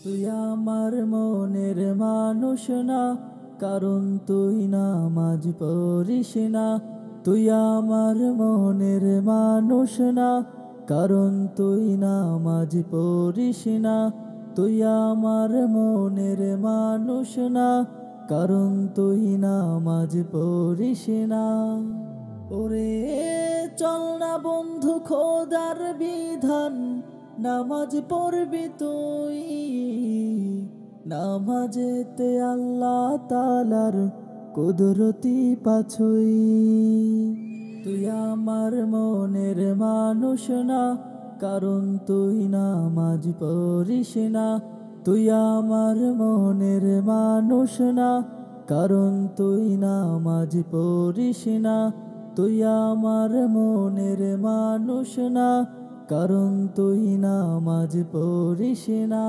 তুই আমার মনের মানুষ না, কারণ তুই নামাজ পড়িস না। তুই আমার মনের মানুষ না, কারণ তুই নামাজ পড়িস না। তুই আমার মনের মানুষ না, কারণ তুই নামাজ পড়িস না। ওরে চল না বন্ধু খোদার বিধান, নামাজ পড়বি তুই। নামাজেতে আল্লাহ তাআলার কুদরতি পাছুই। তুই আমার মনের মানুষ না, কারণ তুই নামাজ পড়িস না। তুই আমার মনের মানুষ না, কারণ তুই নামাজ পড়িস না। তুই আমার মনের মানুষ না, কারণ তুই নামাজ পড়িস না।